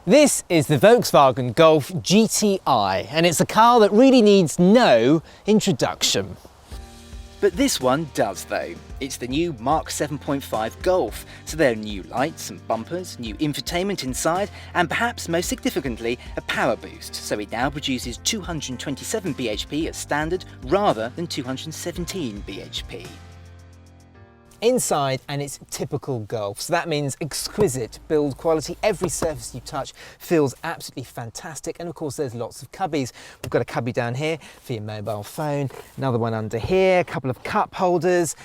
This is the Volkswagen Golf GTI, and it's a car that really needs no introduction. But this one does though. It's the new Mark 7.5 Golf, so there are new lights and bumpers, new infotainment inside, and perhaps most significantly, a power boost, so it now produces 227 bhp as standard rather than 217 bhp. Inside, and it's typical Golf, so that means exquisite build quality. Every surface you touch feels absolutely fantastic, and of course there's lots of cubbies. We've got a cubby down here for your mobile phone, another one under here, a couple of cup holders.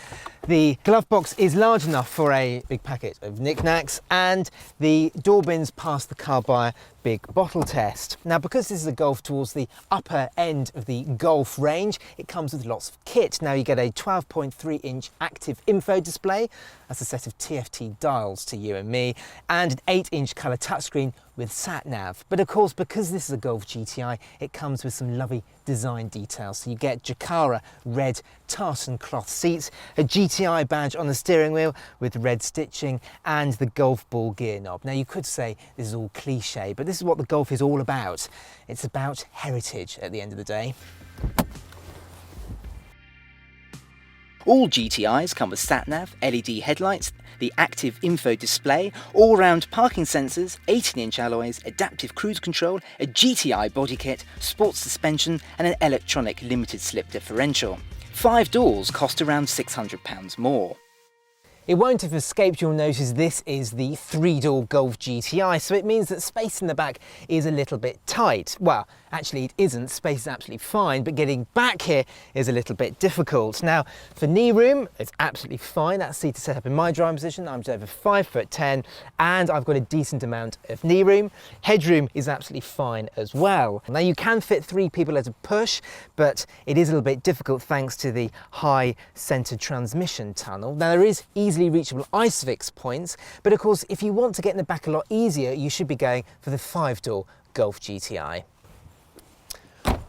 The glove box is large enough for a big packet of knickknacks, and the door bins pass the car by big bottle test. Now, because this is a Golf towards the upper end of the Golf range, it comes with lots of kit. Now you get a 12.3-inch active info display, that's a set of TFT dials to you and me, and an 8-inch colour touchscreen with sat-nav. But of course, because this is a Golf GTI, it comes with some lovely design details. So you get Jakara red tartan cloth seats, a GTI badge on the steering wheel with red stitching, and the golf ball gear knob. Now you could say this is all cliche, but this is what the Golf is all about. It's about heritage at the end of the day. All GTIs come with sat-nav, LED headlights, the active info display, all-round parking sensors, 18-inch alloys, adaptive cruise control, a GTI body kit, sports suspension, and an electronic limited slip differential. 5 doors cost around £600 more. It won't have escaped your notice this is the 3-door Golf GTI, so it means that space in the back is a little bit tight. Well, actually it isn't, space is absolutely fine, but getting back here is a little bit difficult. Now, for knee room, it's absolutely fine. That seat is set up in my driving position. I'm just over 5'10", and I've got a decent amount of knee room. Headroom is absolutely fine as well. Now, you can fit 3 people at a push, but it is a little bit difficult thanks to the high centre transmission tunnel. Now, there is easily reachable ISOFIX points, but of course, if you want to get in the back a lot easier, you should be going for the 5-door Golf GTI.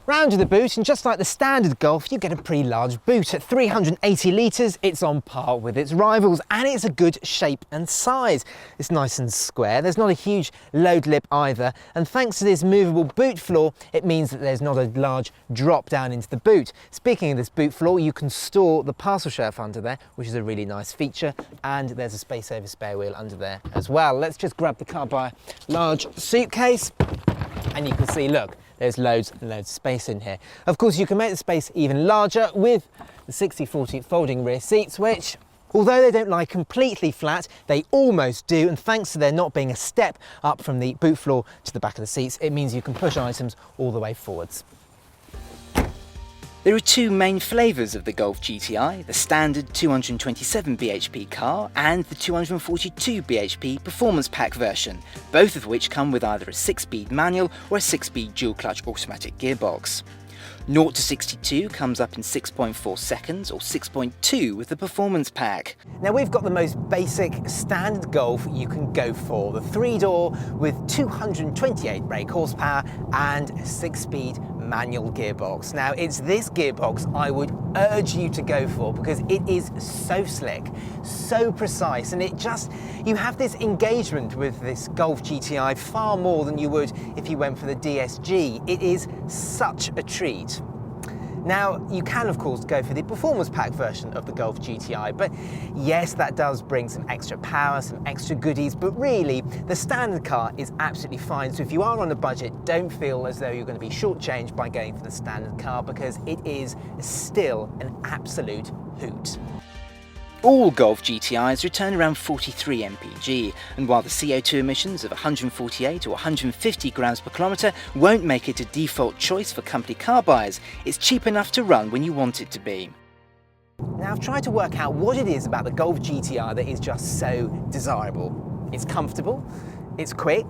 Round to the boot, and just like the standard Golf, you get a pretty large boot. At 380 litres, it's on par with its rivals, and it's a good shape and size. It's nice and square, there's not a huge load lip either, and thanks to this movable boot floor, it means that there's not a large drop down into the boot. Speaking of this boot floor, you can store the parcel shelf under there, which is a really nice feature, and there's a space saver spare wheel under there as well. Let's just grab the car by a large suitcase, and you can see, look, there's loads and loads of space in here. Of course, you can make the space even larger with the 60/40 folding rear seats, which, although they don't lie completely flat, they almost do, and thanks to there not being a step up from the boot floor to the back of the seats, it means you can push items all the way forwards. There are 2 main flavours of the Golf GTI, the standard 227 bhp car and the 242 bhp performance pack version, both of which come with either a 6-speed manual or a 6-speed dual-clutch automatic gearbox. 0 to 62 comes up in 6.4 seconds or 6.2 with the performance pack. Now we've got the most basic standard Golf you can go for, the 3-door with 228 brake horsepower and a 6-speed manual gearbox. Now it's this gearbox I would urge you to go for because it is so slick, so precise, and you have this engagement with this Golf GTI far more than you would if you went for the DSG. It is such a treat. Now, you can of course go for the performance pack version of the Golf GTI, but yes, that does bring some extra power, some extra goodies, but really the standard car is absolutely fine. So if you are on a budget, don't feel as though you're going to be shortchanged by going for the standard car because it is still an absolute hoot. All Golf GTIs return around 43 mpg, and while the CO2 emissions of 148 or 150 grams per kilometre won't make it a default choice for company car buyers, it's cheap enough to run when you want it to be. Now I've tried to work out what it is about the Golf GTI that is just so desirable. It's comfortable, it's quick,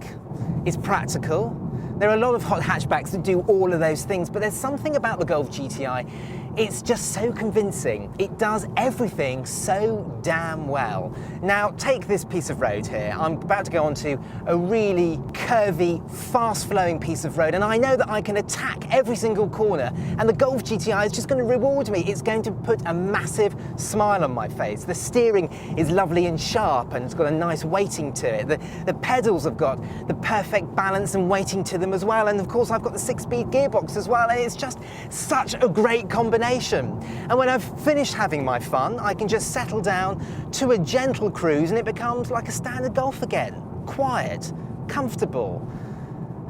it's practical. There are a lot of hot hatchbacks that do all of those things, but there's something about the Golf GTI. It's just so convincing. It does everything so damn well. Now, take this piece of road here. I'm about to go onto a really curvy, fast-flowing piece of road, and I know that I can attack every single corner, and the Golf GTI is just going to reward me. It's going to put a massive smile on my face. The steering is lovely and sharp, and it's got a nice weighting to it. The pedals have got the perfect balance and weighting to them as well, and of course I've got the 6-speed gearbox as well, and it's just such a great combination. And when I've finished having my fun, I can just settle down to a gentle cruise, and it becomes like a standard Golf again. Quiet, comfortable,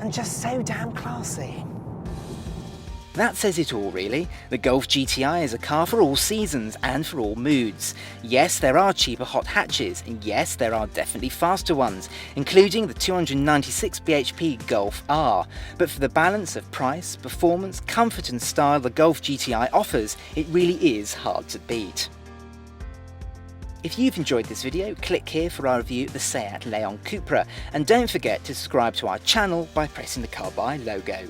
and just so damn classy. That says it all really. The Golf GTI is a car for all seasons and for all moods. Yes, there are cheaper hot hatches, and yes, there are definitely faster ones, including the 296 bhp Golf R. But for the balance of price, performance, comfort and style the Golf GTI offers, it really is hard to beat. If you've enjoyed this video, click here for our review of the Seat Leon Cupra, and don't forget to subscribe to our channel by pressing the Car Buy logo.